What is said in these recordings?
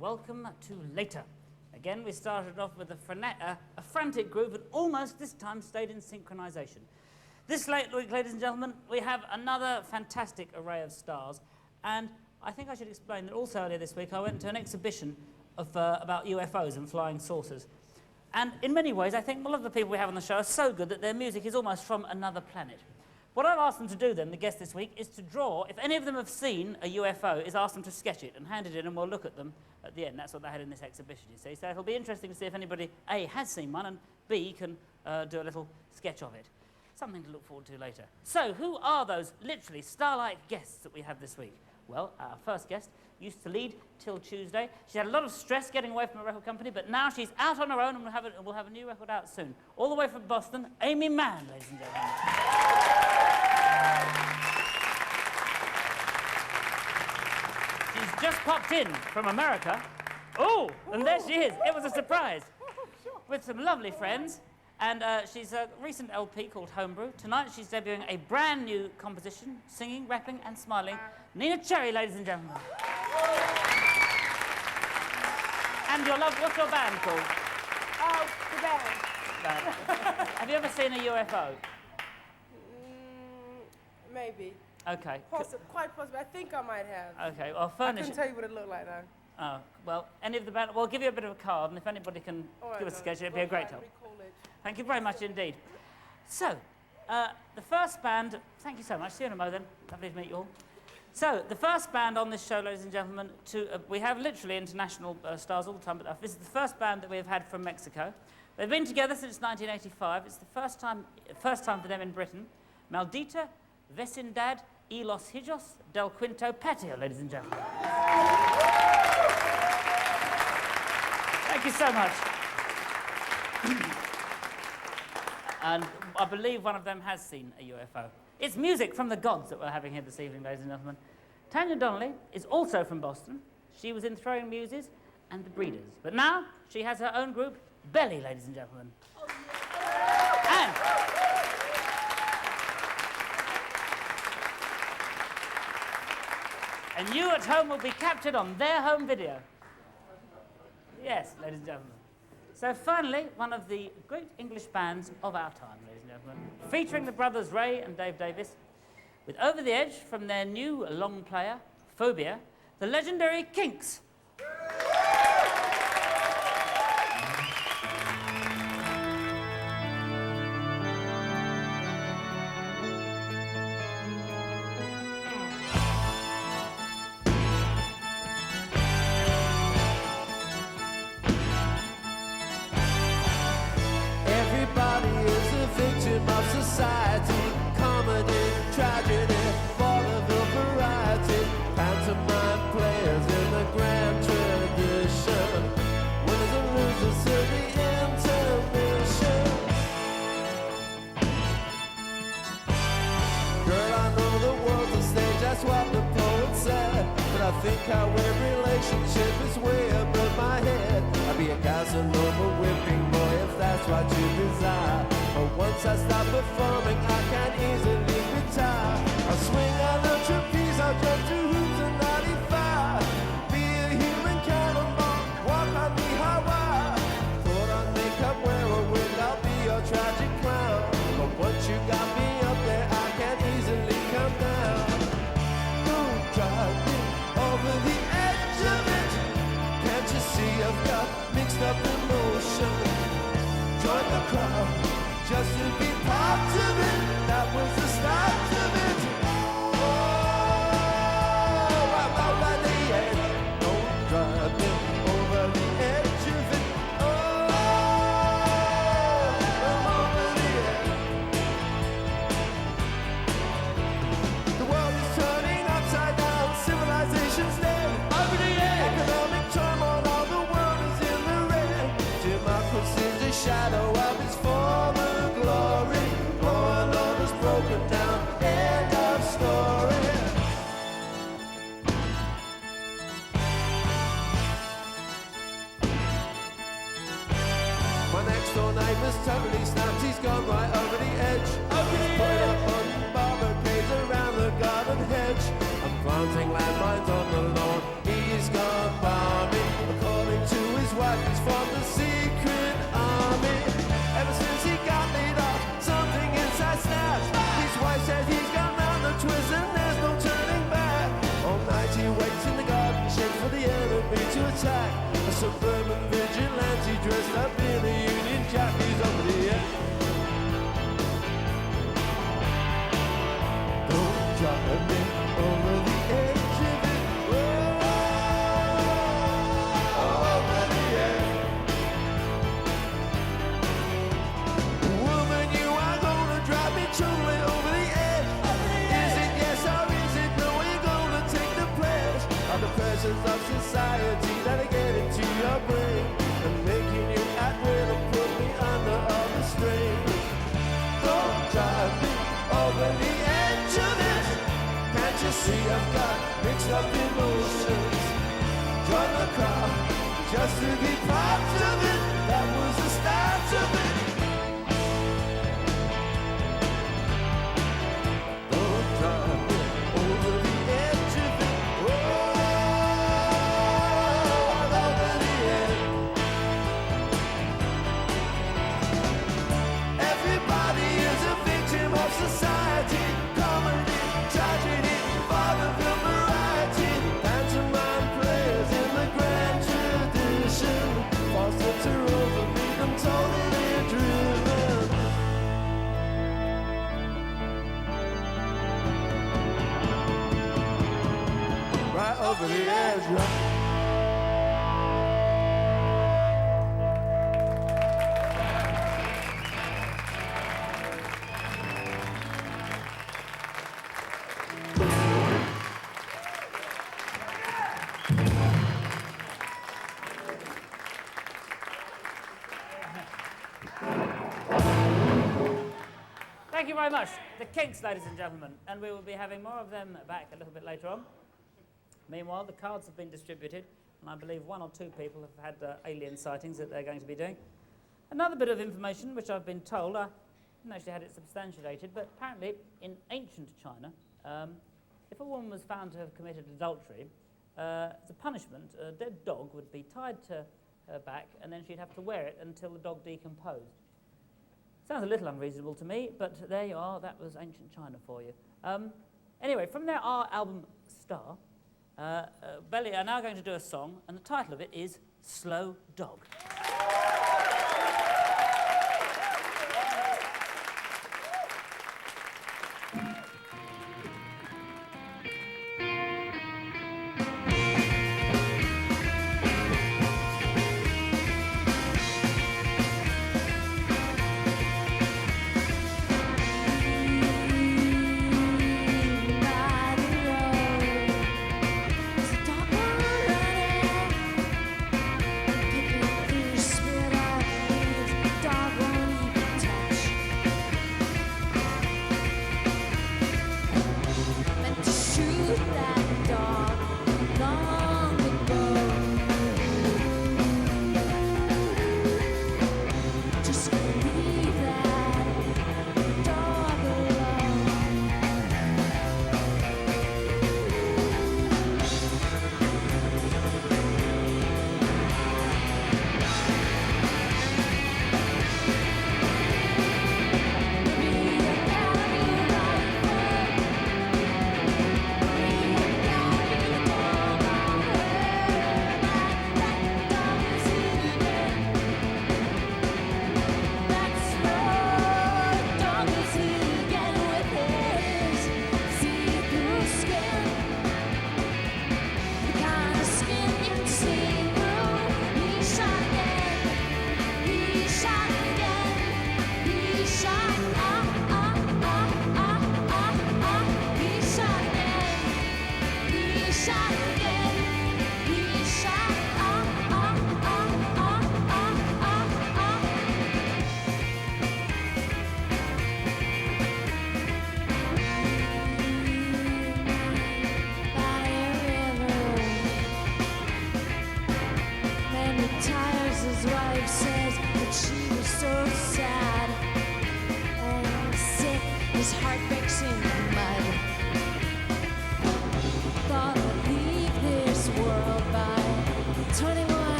welcome to Later. Again, we started off with a frantic group and almost this time stayed in synchronization. This week, ladies and gentlemen, we have another fantastic array of stars, and I think I should explain that also earlier this week I went to an exhibition of, about UFOs and flying saucers. And in many ways, I think all of the people we have on the show are so good that their music is almost from another planet. What I've asked them to do then, the guests this week, is to draw, if any of them have seen a UFO, is ask them to sketch it and hand it in and we'll look at them at the end. That's what they had in this exhibition, you see. So it'll be interesting to see if anybody, A, has seen one, and B, can do a little sketch of it. Something to look forward to later. So, who are those literally star-like guests that we have this week? Well, our first guest used to lead Till Tuesday. She had a lot of stress getting away from a record company, but now she's out on her own and we'll have a new record out soon. All the way from Boston, Aimee Mann, ladies and gentlemen. She's just popped in from America. Oh, and there she is. It was a surprise. With some lovely friends. And she's a recent LP called Homebrew. Tonight she's debuting a brand new composition, singing, rapping and smiling. Nina Cherry, ladies and gentlemen. And what's your band called? Oh, the band. Have you ever seen a UFO? Maybe. Okay. Quite possibly. I think I might have. Okay, well, furnish. I couldn't tell you what it looked like, though. Oh, well, any of the band... We'll give you a bit of a card, and if anybody can give us a sketch, it'd be a great help. Thank you very much indeed. So, the first band... Thank you so much. See you in a moment, then. Lovely to meet you all. So, the first band on this show, ladies and gentlemen, we have literally international stars all the time, but this is the first band that we've had from Mexico. They've been together since 1985. It's the first time for them in Britain. MALDITA, Vecindao, y los Hijos, del Quincho, Patio, ladies and gentlemen. Thank you so much. And I believe one of them has seen a UFO. It's music from the gods that we're having here this evening, ladies and gentlemen. Tanya Donnelly is also from Boston. She was in Throwing Muses and The Breeders. But now she has her own group, Belly, ladies and gentlemen. Oh, yeah. And you at home will be captured on their home video. Yes, ladies and gentlemen. So finally, one of the great English bands of our time, ladies and gentlemen, featuring the brothers Ray and Dave Davis, with Over the Edge from their new long player, Phobia, the legendary KINKS. I think our relationship is way above my head. I'd be a Casanova whipping boy if that's what you desire. But once I stop performing, I can easily retire. I'll swing on the trapeze, I'll jump to hoops and 95. Be a human cannonball, walk on the high wire. Put on makeup, wear a wig, I'll be your tragic clown. But once you got me up there, I can easily come down. Don't drive me over the edge of it. Can't you see I've got mixed up emotion? Join the crowd just to be part of it. That was the start of it. Oh, I'm over the edge. Don't drive me over the edge of it. Oh, I'm over the edge. The world is turning upside down. Civilization's dead. Over the edge. Economic turmoil, all the world is in the red. Democracy's a shadow of its former glory. Law and order's broken down. End of story. My next door neighbor's totally snapped. He's gone right over the edge. Over the edge. Put up on barricades around the garden hedge. I'm planting landmines on the lawn. He's gone balmy. suburban vigilante dressed up in a Union Jack. He's over the edge. Don't drive me over the edge of it. Oh, over the edge. Woman, you are gonna drive me totally over the edge. Is it yes or is it no? We're gonna take the pledge of the pressures of society that get into your brain and making you at will and put me under all the strain. Don't drive me over the edge of it. Can't you see I've got mixed up emotions? Join the crowd just to be part of it. That was the start of it. Don't drive me over the edge of it. Oh, over the edge. Everybody is a victim of society. Comedy, tragedy, vaudeville variety. Pantomime players in the grand tradition. Falsetto over me, I'm totally driven. Right over the edge, right? Thank you very much. The Kinks, ladies and gentlemen, and we will be having more of them back a little bit later on. Meanwhile, the cards have been distributed, and I believe one or two people have had alien sightings that they're going to be doing. Another bit of information, which I've been told, I haven't actually had it substantiated, but apparently in ancient China, if a woman was found to have committed adultery, as a punishment, a dead dog would be tied to her back, and then she'd have to wear it until the dog decomposed. Sounds a little unreasonable to me, but there you are. That was ancient China for you. Anyway, from their album Star, Belly are now going to do a song, and the title of it is Slow Dog.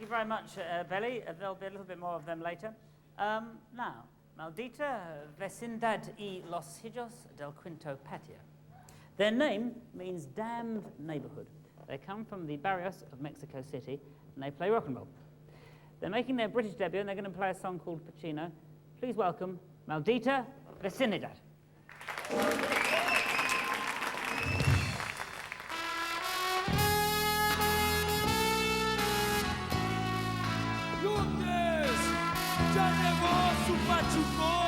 you very much, Belly. There'll be a little bit more of them later. Now, Maldita, Vecindad y los Hijos del Quincho Patio. Their name means damned neighborhood. They come from the barrios of Mexico City, and they play rock and roll. They're making their British debut, and they're going to play a song called Pacino. Please welcome Maldita Vecindad. Lunes, ya llegó su pachucote.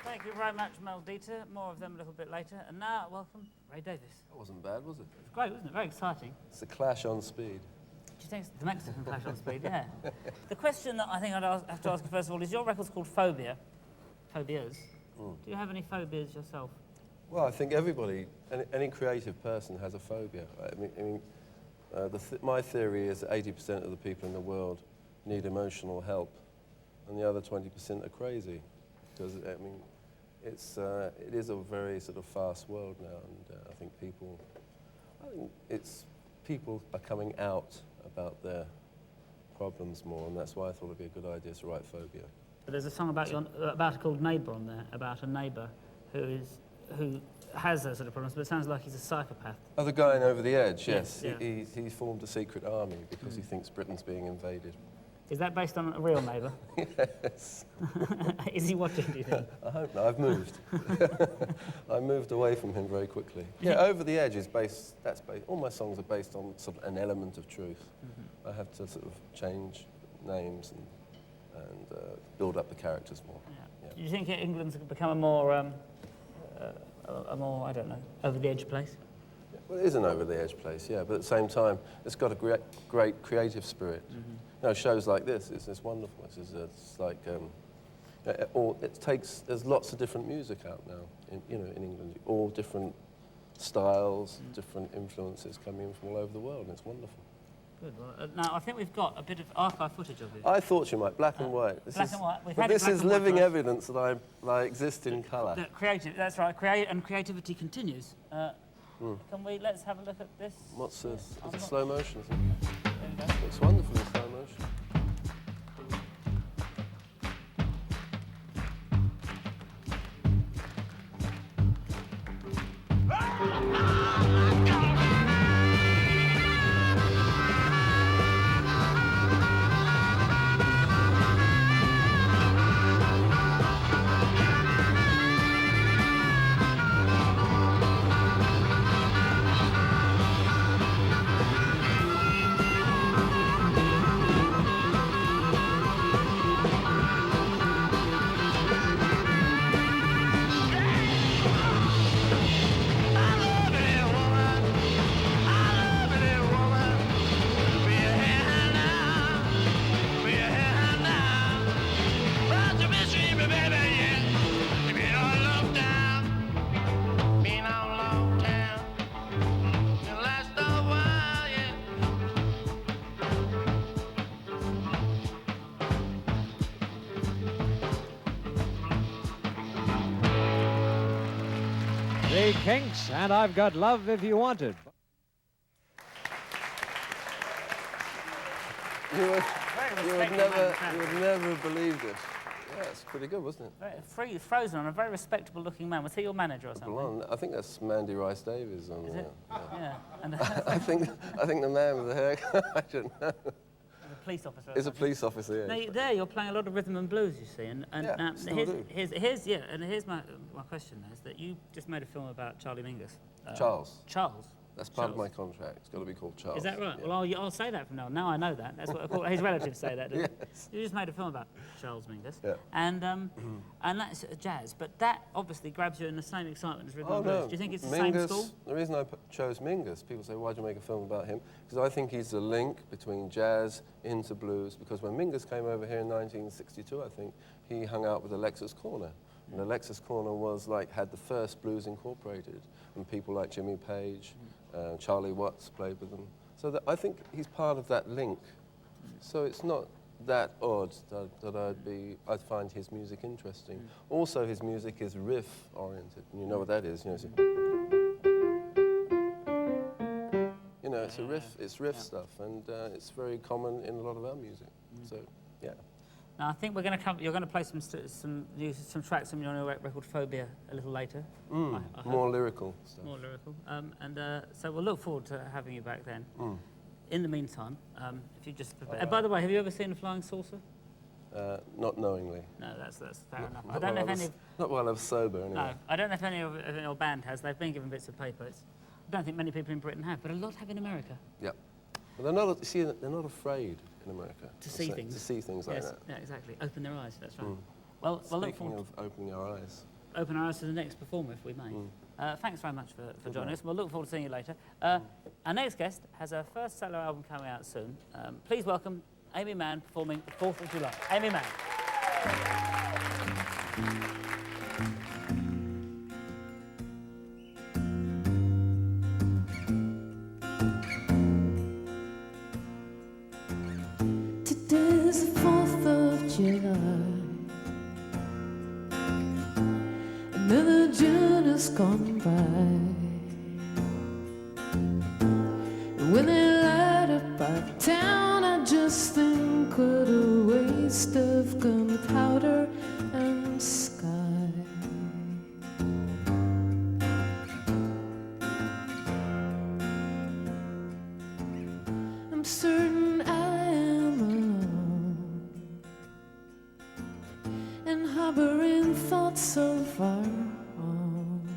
Thank you very much, Maldita. More of them a little bit later. And now, welcome, Ray Davis. That wasn't bad, was it? It's great, wasn't it? Very exciting. It's a clash on speed. Do you think it's the Mexican clash on speed? Yeah. The question that I think I'd have to ask you first of all is, your record's called Phobia. Phobias. Do you have any phobias yourself? Well, I think everybody, any creative person has a phobia. My theory is that 80% of the people in the world need emotional help, and the other 20% are crazy. Because, it is a very sort of fast world now, and I think people are coming out about their problems more, and that's why I thought it'd be a good idea to write Phobia. But there's a song about a called Neighbour on there, about a neighbour who has those sort of problems, but it sounds like he's a psychopath. Oh, the guy in Over the Edge, yes. Yeah. He formed a secret army because he thinks Britain's being invaded. Is that based on a real neighbour? Yes. Is he watching, do you think? I hope not. I've moved. I moved away from him very quickly. Yeah, Over the Edge is based, all my songs are based on sort of an element of truth. I have to sort of change names and build up the characters more. Yeah. Do you think England's become a more, I don't know, over-the-edge place? Well, it is an over-the-edge place, yeah, but at the same time, it's got a great creative spirit. You know, shows like this, it's wonderful. It's like, there's lots of different music out now, in England, all different styles, different influences coming in from all over the world, and it's wonderful. Good. Well, now, I think we've got a bit of archive footage of it. I thought you might, black and white. Black and white. We've but had it this black is and white living for us. evidence that I exist in colour. That's right. Creativity continues. Let's have a look at this. What's this? It's a slow motion, isn't it? There we go. It's wonderful in slow motion. The Kinks, and I've got love if you want it. You would never believe this. Yeah, it's pretty good, wasn't it? Frozen on a very respectable-looking man. Was he your manager or something? Blonde. I think that's Mandy Rice Davies on Is there. it? Yeah. And I think the man with the hair. I don't know. the police officer. He's a police officer. Yeah. Now, there you're playing a lot of rhythm and blues, you see, and Yeah, still do. here's my question is that you just made a film about Charlie Mingus. Charles. Charles. That's part of my contract. It's got to be called Charles. Is that right? Yeah. Well, I'll say that from now on. Now I know that. That's what his relatives say that. Don't they? Yes. You just made a film about Charles Mingus, Yeah. and that's jazz. But that obviously grabs you in the same excitement as rhythm Oh, and blues. no. Do you think it's the Mingus, same school? The reason I chose Mingus, people say, why'd you make a film about him? Because I think he's the link between jazz into blues, because when Mingus came over here in 1962, I think, he hung out with Alexis Corner. And Alexis Corner had the first blues incorporated, and people like Jimmy Page, Charlie Watts played with them. So I think he's part of that link. So it's not that odd that I'd find his music interesting. Also, his music is riff-oriented, and you know what that is. It's a riff. It's riff stuff, and it's very common in a lot of our music. So, yeah. Now I think you're going to play some tracks from your new record Phobia a little later. I hope. More lyrical stuff. More lyrical. So we'll look forward to having you back then. In the meantime, if you just prepare. By the way, have you ever seen a flying saucer? Not knowingly. No, that's fair enough. I don't know if any. Not while I was sober, anyway. No, I don't know if any of your band has. They've been given bits of paper. I don't think many people in Britain have, but a lot have in America. Yep. But they're not afraid in America To see things. To see things like that. Yeah, exactly. Open their eyes. That's right. Well, look Speaking forward. of opening our eyes. Open our eyes to the next performer, if we may. Thanks very much for joining us. We'll look forward to seeing you later. Our next guest has her first solo album coming out soon. Please welcome Aimee Mann performing the 4th of July. Aimee Mann. Today's the 4th of July. Another June has gone by. When they light up our town, I just think what a waste of gunpowder and sky. I'm certain I am alone and harboring thoughts so far home.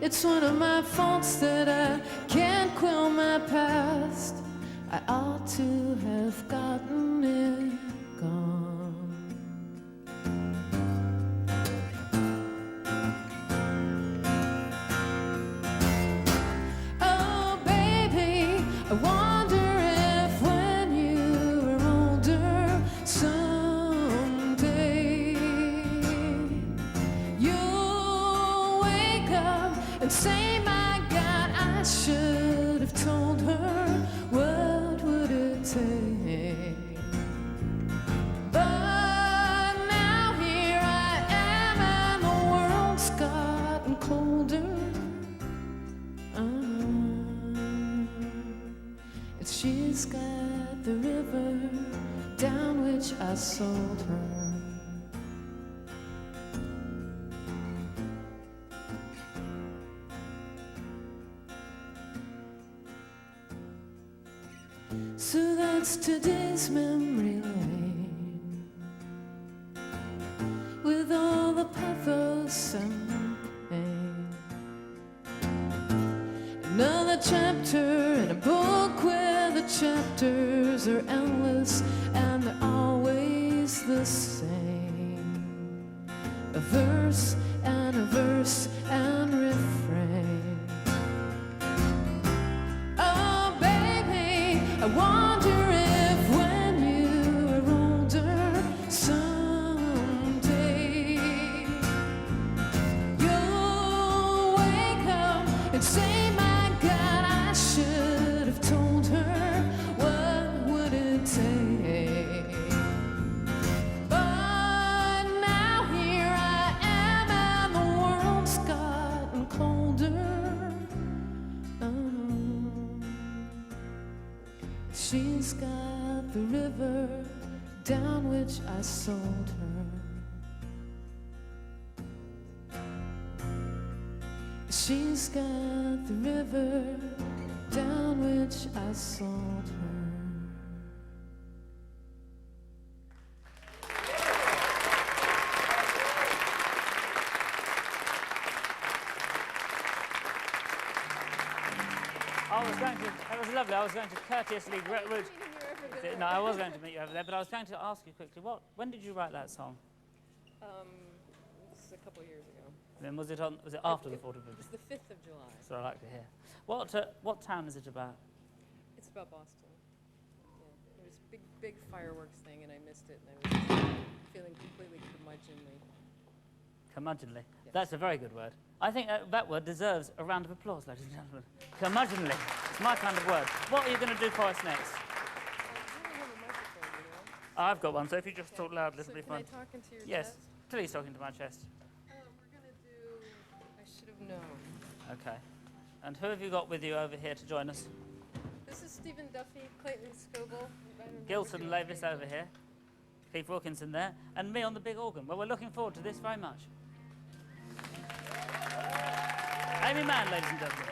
It's one of my faults that I can't quell my past. I ought to have gotten it gone. and say, my God, I should have told her. What would it take? But now here I am, and the world's gotten colder. And she's got the river down which I sold her. So that's today's memory lane, with all the pathos and pain. Another chapter in a book where the chapters are endless and they're always the same. A verse and a verse and refrain. Oh baby, I wonder if when you're older someday you'll wake up and say, my God, I should have told her. What would it take? But now here I am, and the world's gotten colder. She's got the river down which I sold her. She's got the river down which I sold her. That was lovely. I was going to courteously No, I was going to meet you over there, but I was going to ask you quickly, when did you write that song? This is a couple of years ago. And then was it after the 4th of July? It was the 5th of July. That's what I like to hear. What town is it about? It's about Boston. Yeah. It was a big fireworks thing, and I missed it, and I was feeling completely curmudgeonly. Curmudgeonly. Yes. That's a very good word. I think that word deserves a round of applause, ladies and gentlemen. Curmudgeonly. It's my kind of word. What are you going to do for us next? I don't have a microphone, you know? I've got one, so if you just talk loud, this will be fun. Can I talk into your Yes, chest? please talk into my chest. We're going to do I Should Have Known. Okay. And who have you got with you over here to join us? This is Stephen Duffy, Clayton Scoble. Gilson Lavis over here, Keith Wilkinson there, and me on the big organ. Well, we're looking forward to this very much. Aimee Mann, ladies and gentlemen.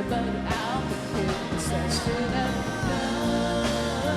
But out the kids I should have known.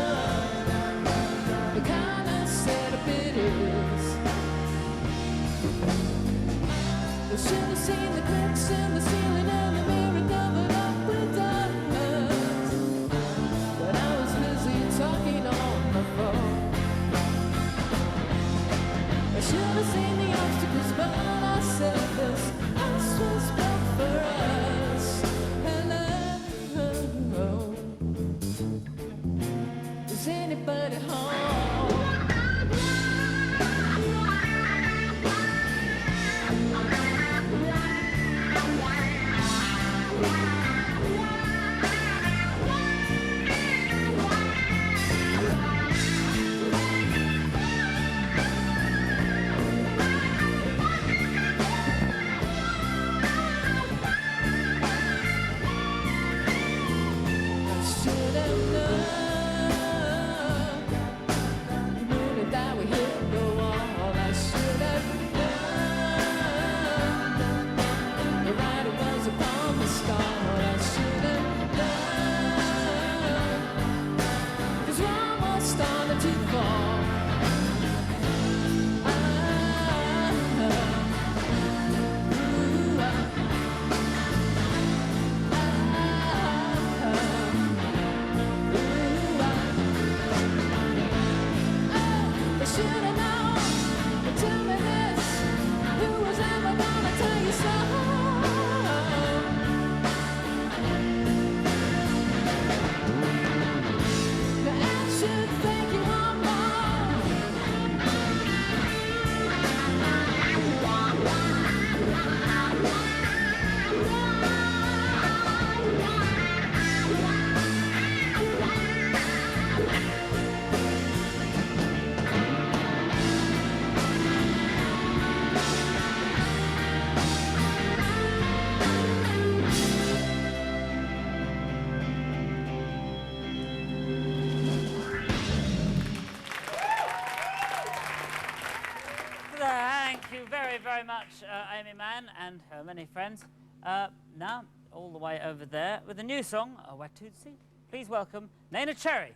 very much, Aimee Mann and her many friends. Now, all the way over there with a new song, Watutsi. Please welcome Neneh Cherry.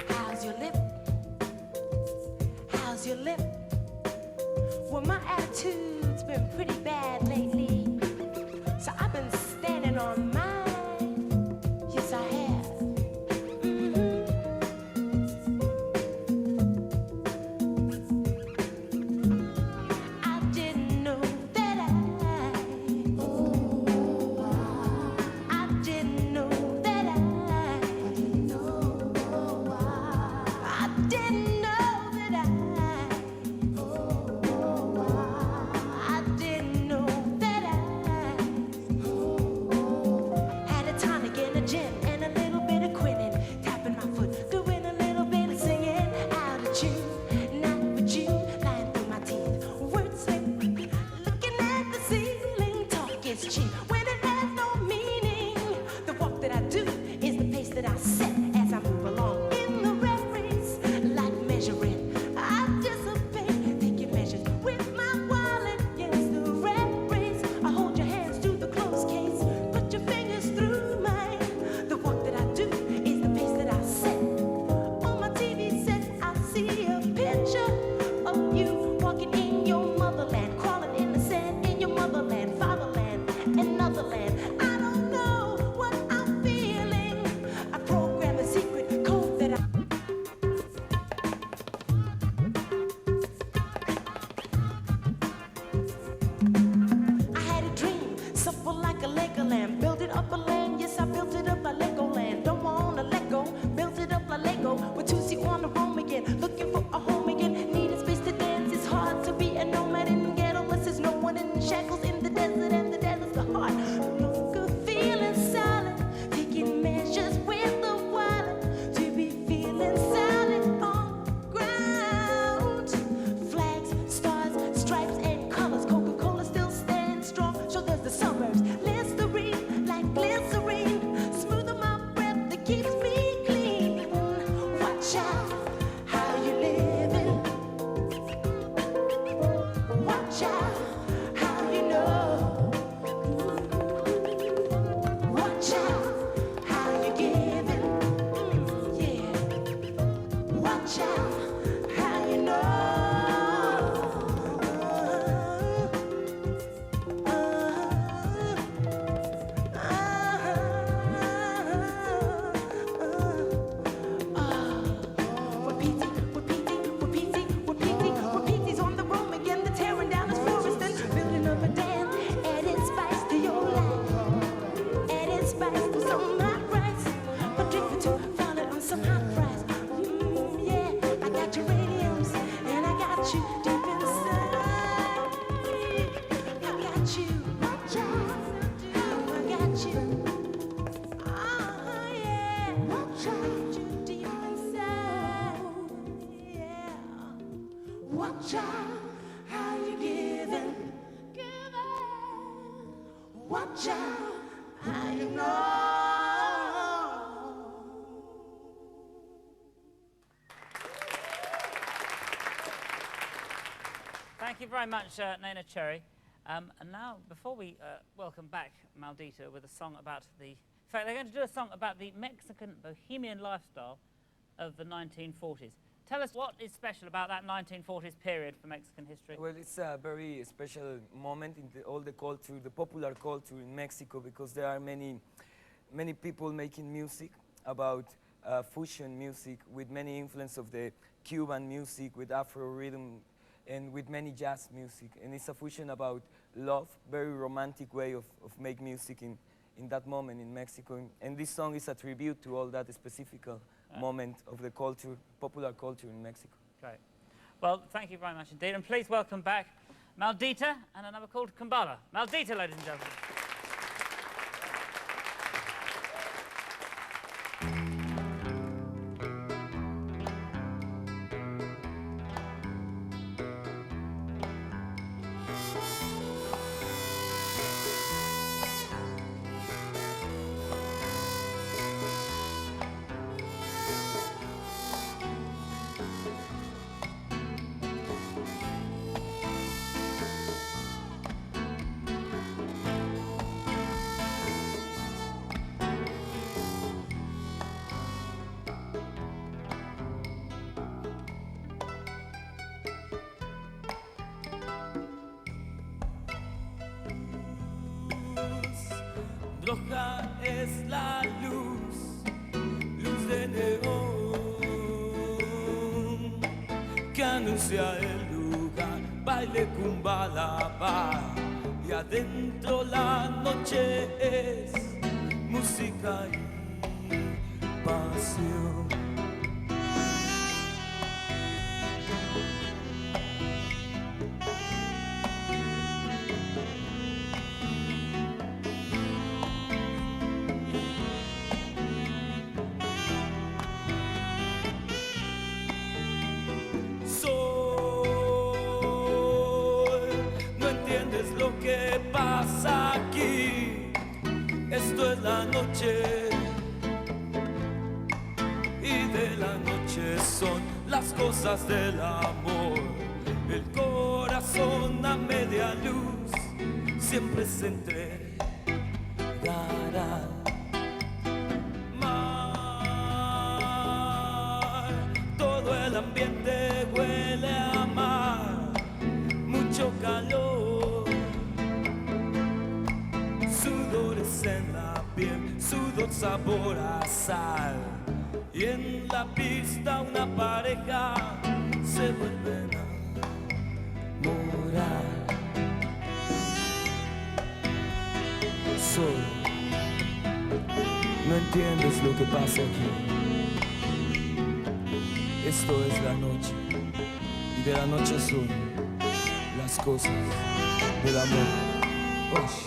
How's your lip? How's your lip? Well, my attitude's been pretty bad lately, so I've been standing on mine. Yes, I have. I didn't know that I didn't know that I didn't know that I didn't know that I had a tonic and a gin and a little bit of quinine, tapping my foot, doing a little bit of singing out of tune, not with you lying through my teeth. Words slip, looking at the ceiling, talk is cheap when it has no meaning. The walk that I do is the pace that I set as I move along in the rat race, like measuring. I dissipate, taking measures with my wallet. Yes, the rat race. I hold your hands to the closed case, put your fingers through mine. The walk that I do is the pace that I set. On my TV set, I see a picture of you walking in your motherland, crawling in the sand in your motherland, fatherland, another land. I don't know what I'm feeling. I program a secret code that I had a dream, supple like a Lego land. Build it up a land, yes, I built it up like Legoland. Don't wanna let go, built it up like Lego. With Tusi on the roam again, looking for a home again. Need a space to dance, it's hard to be a nomad in the ghetto. Unless there's no one in the shackles in the desert, and the desert's the heart. No good feeling silent, taking measures with the wallet. To be feeling silent on ground. Flags, stars, stripes, and colors. Coca-Cola still stands strong. So does the suburbs. Listerine, like glycerine. Smoothing my breath that keeps me clean. Watch out how you living. Watch out how you know. Watch out how you giving. Yeah. Watch out how you know. Repeating on the roam again. They're tearing down this forest and building up a dam. Adding spice to your life. Adding spice to some hot rice. A drink for two, found it on some hot fries. Yeah, I got your radiums and I got you deep inside. I got you. Watch out. I got you. Yeah. Watch out. You deep inside. Yeah. Watch out how you giving. Watch out how you know. Thank you very much, Neneh Cherry. And now, before we welcome back MALDITA with a song about the... In fact, they're going to do a song about the Mexican bohemian lifestyle of the 1940s. Tell us what is special about that 1940s period for Mexican history. Well, it's a very special moment in all the culture, the popular culture in Mexico, because there are many people making music about fusion music with many influence of the Cuban music, with Afro rhythm, and with many jazz music. And it's a fusion about love, very romantic way of make music in that moment in Mexico. And this song is a tribute to all that specific moment of the culture, popular culture in Mexico. Great. Well, thank you very much indeed. And please welcome back MALDITA and a number called Kumbala. MALDITA, ladies and gentlemen. roja es la luz, luz de neón, que anuncia el lugar, baile cumbalaba, y adentro la noche es música y pasión. ¿Qué pasa aquí? Esto es la noche y de la noche son las cosas del amor. El corazón a media luz siempre se entregará. Mar, todo el ambiente huele a mar, mucho calor. Sudores en la piel, sudor sabor a sal. Y en la pista una pareja se vuelve a enamorar. Solo no entiendes lo que pasa aquí. Esto es la noche y de la noche son las cosas del amor. Osh.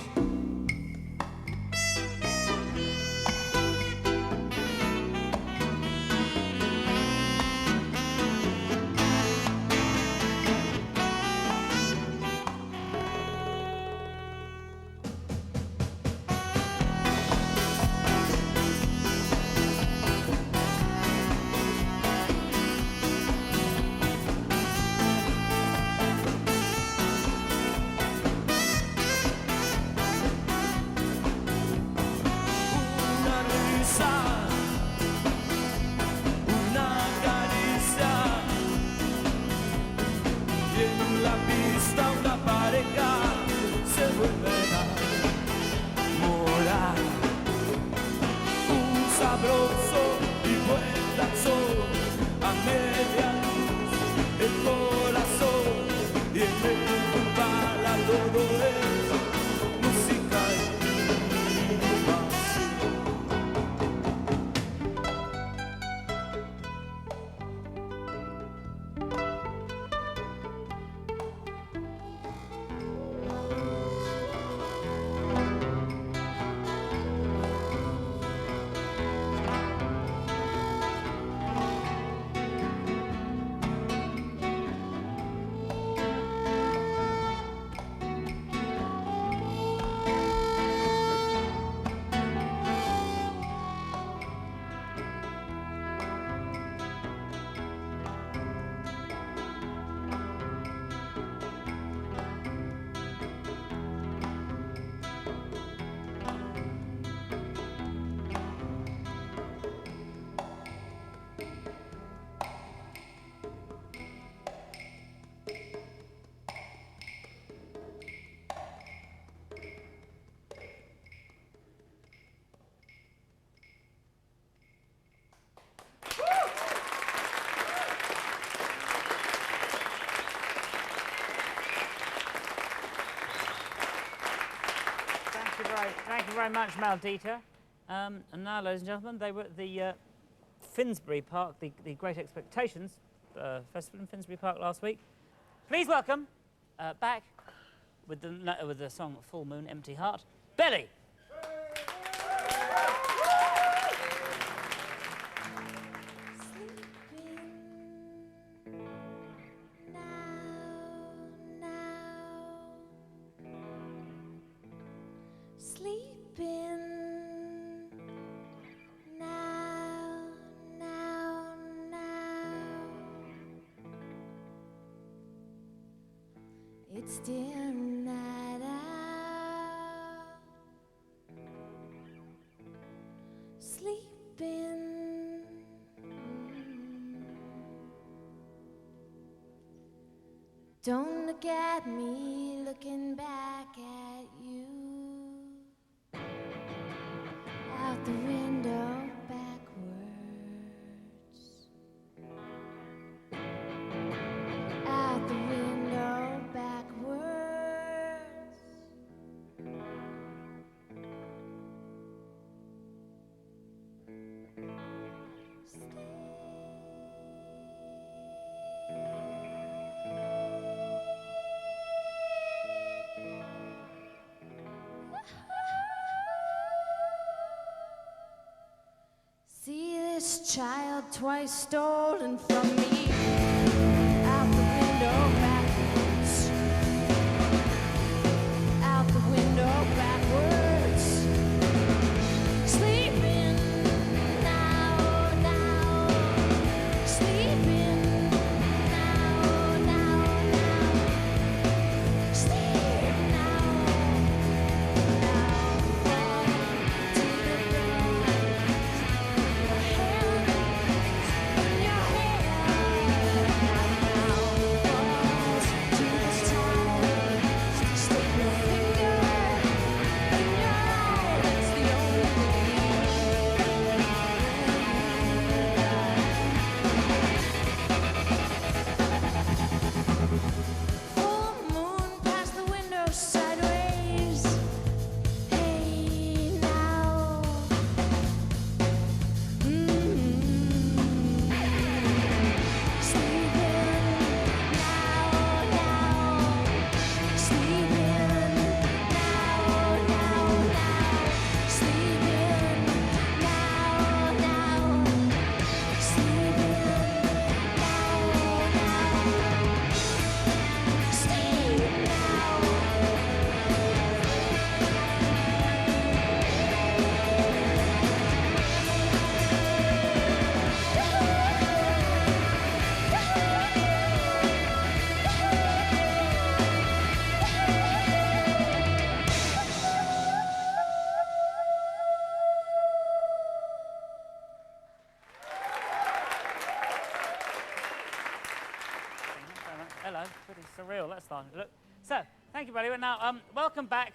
Thank you very much, Maldita. And now, ladies and gentlemen, they were at the Finsbury Park, the Great Expectations Festival in Finsbury Park last week. Please welcome back with the song Full Moon, Empty Heart, Belly. It's still night out, sleeping. Don't look at me, looking back at you. the window backwards. Out the window backwards. See this child twice stolen from me. Out the window backwards. Out the window backwards. Sleeping now, now. Sleeping now, now, now. Sleep now, now. To the ground. Your hand in your hair. Now falls to this child. Stick your finger in your eye. That's the only full moon past the window sideways. Hey now. Sleeping now, now. Sleeping now, now, now. Sleeping now, now. Sleeping now, now. Sleep Hello, pretty surreal, that's starting to look. So, thank you, buddy. Well, now, welcome back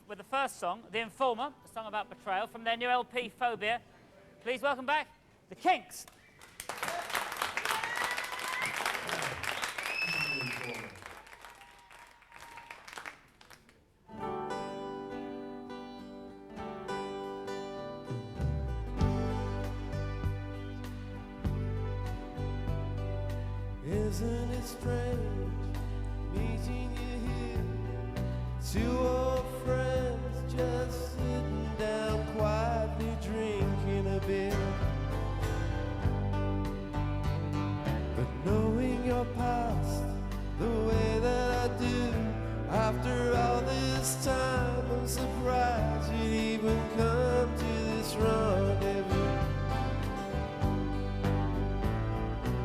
with the first song, The Informer, a song about betrayal from their new LP, Phobia. Please welcome back the KINKS. Isn't it strange meeting you here? Two old friends just sitting down quietly drinking a beer. But knowing your past the way that I do, after all this time, I'm surprised you'd even come to this rendezvous.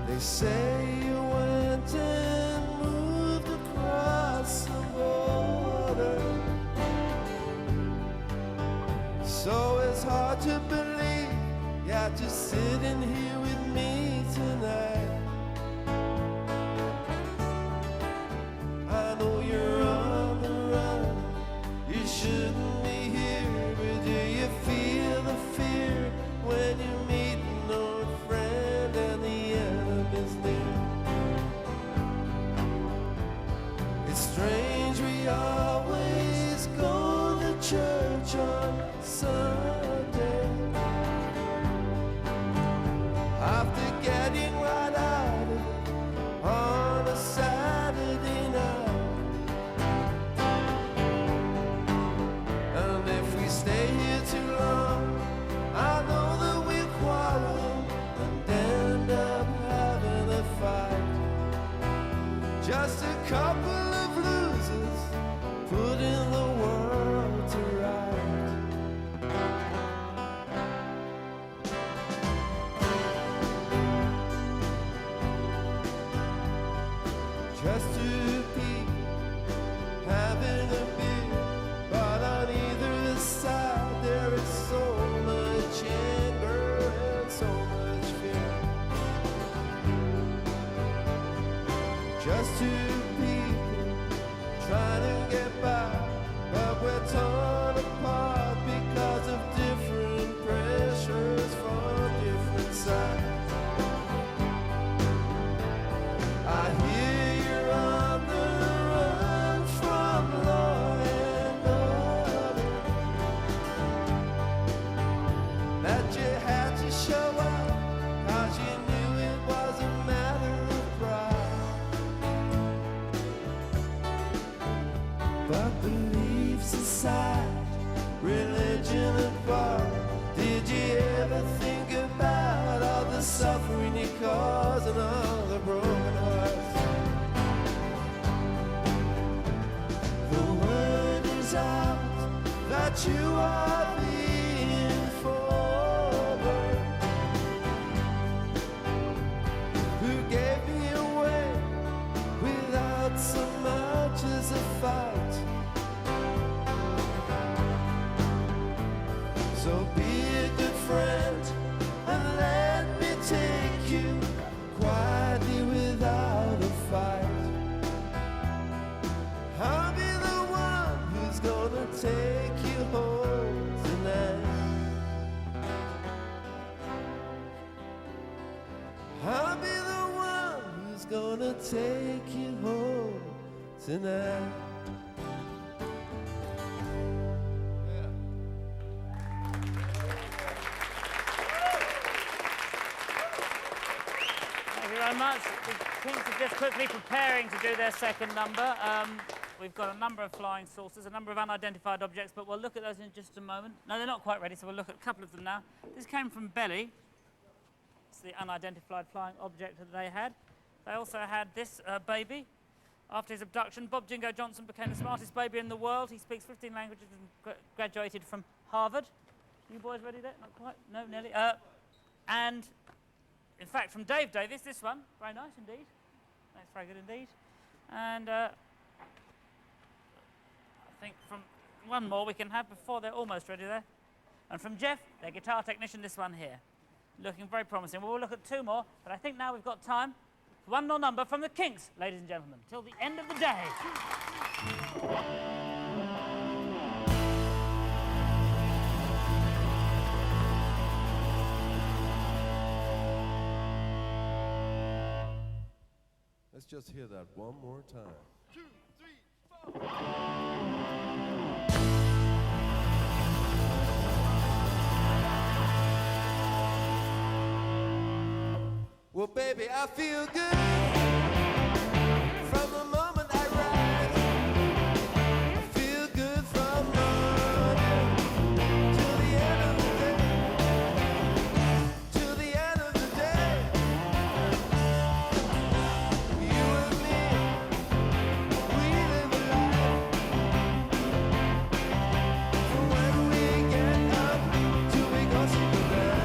They say you went and moved across the border, so it's hard to believe you're just sitting here with me tonight. I know you're on the run, you shouldn't be here, but do you feel the fear when you meet an old friend and the enemy's near? It's strange we always go to church on Sunday, after getting right out of it on a Saturday night. And if we stay here too long, I know that we'll quarrel and end up having a fight. Just a couple of losers putting the world to right. Just two people having a beer, but on either side there is so much anger and so much fear. Just two people trying to get by, but we're torn apart because of different prayers. But beliefs aside, religion apart, did you ever think about all the suffering you cause and all the broken hearts? The word is out that you are being forward. Who gave me away without so much as a fight? So be a good friend and let me take you quietly without a fight. I'll be the one who's gonna take you home tonight. I'll be the one who's gonna take you home tonight. Thank you very much. The KINKS are just quickly preparing to do their second number. We've got a number of flying saucers, a number of unidentified objects, but we'll look at those in just a moment. No, they're not quite ready, so we'll look at a couple of them now. This came from Belly. It's the unidentified flying object that they had. They also had this baby. After his abduction, Bob Jingo Johnson became the smartest baby in the world. He speaks 15 languages and graduated from Harvard. You boys ready there? Not quite? No, nearly. And in fact, from Dave Davis, this one. Very nice indeed. That's very good indeed. And I think from one more we can have before they're almost ready there. And from Jeff, their guitar technician, this one here. Looking very promising. We'll look at two more, but I think now we've got time for one more number from the KINKS, ladies and gentlemen, till the end of the day. Let's just hear that one more time. 2, 3, 4. Well, baby, I feel good from the moment I rise. I feel good from morning till the end of the day. Till the end of the day. You and me, we live a life. From when we get up till we go sleep again.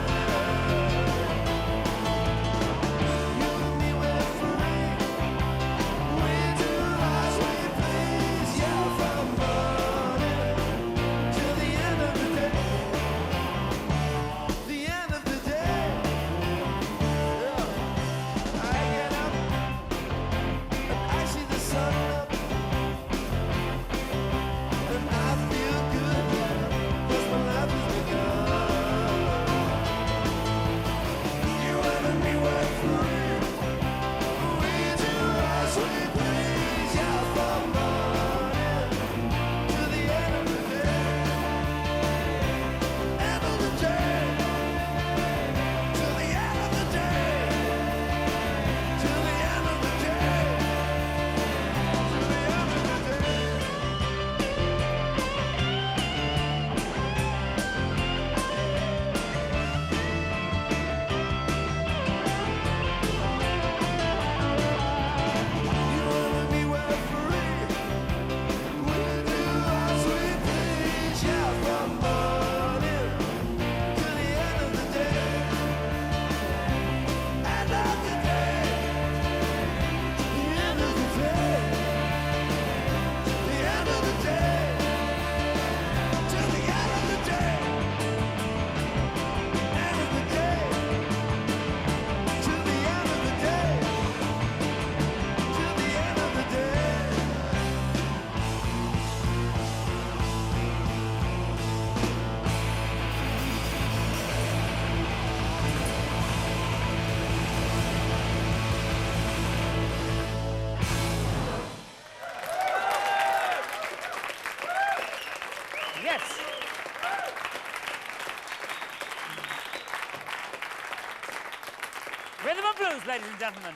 Rhythm and blues, ladies and gentlemen.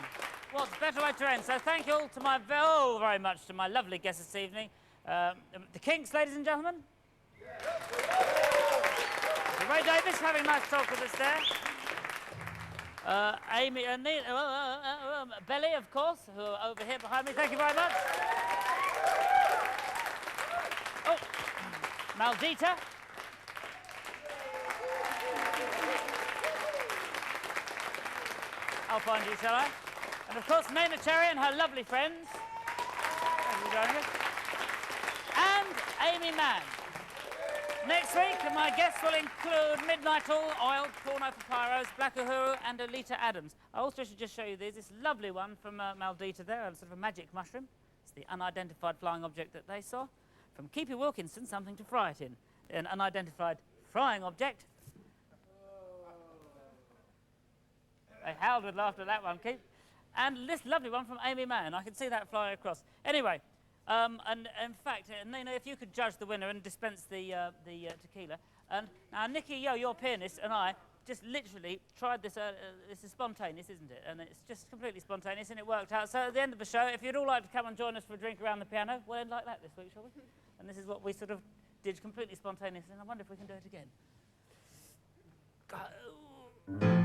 What's better way to end? So thank you all to very much to my lovely guests this evening. The KINKS, ladies and gentlemen. Ray Davis having a nice talk with us there. Aimee and Belly, of course, who are over here behind me. Thank you very much. Oh, MALDITA. I'll find you, shall I? And of course, Nena Cherry and her lovely friends. Thank you for joining us. And Aimee Mann. Next week, my guests will include Midnight Oil, Porno for Pyros, Black Uhuru, and Alita Adams. I also should just show you this lovely one from MALDITA there, a sort of a magic mushroom. It's the unidentified flying object that they saw. From Keepy Wilkinson, Something to Fry It In. An unidentified frying object. They howled with laughter at that one, Keith. And this lovely one from Aimee Mann. I can see that flying across. Anyway. And in fact, Nina, if you could judge the winner and dispense the tequila. And now, Nikki, your pianist, and I just literally tried this. This is spontaneous, isn't it? And it's just completely spontaneous, and it worked out. So at the end of the show, if you'd all like to come and join us for a drink around the piano, we'll end like that this week, shall we? And this is what we sort of did completely spontaneous, and I wonder if we can do it again. Go.